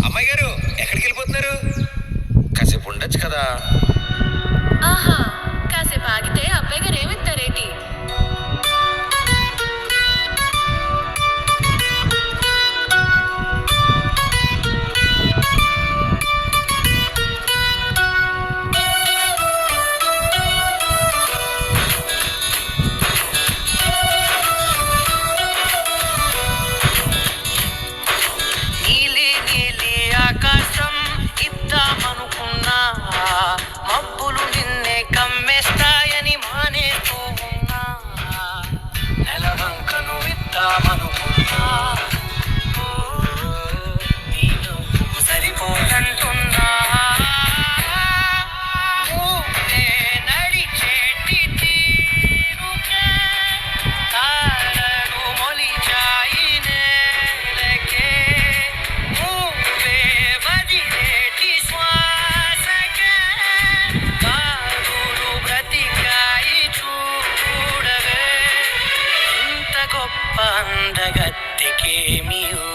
అమ్మాయి గారు ఎక్కడికి వెళ్ళిపోతున్నారు? కాసేపు ఉండొచ్చు కదా. ఆహా, కాసేపు ఆగితే అబ్బాయి గారు ఏమిస్తారేటి? నీలి నీలి ఆకాశం ఇద్దామనుకున్నా, మబ్బులు నిన్నే కమ్మేస్తాయని మానేస్తూ ఉన్నా. నెలవంకను ఇద్దామనుకున్నా, నీలో సరిపోదంటున్నా. నువ్వే నడిచేటి తీరుకే తారలు మొలిచాయి నేలకే. నువ్వే వదిలేటి శ్వాసకే బారులు బ్రతికాయి చూడవే. ఇంత గొప్ప అందగత్తెకేమియో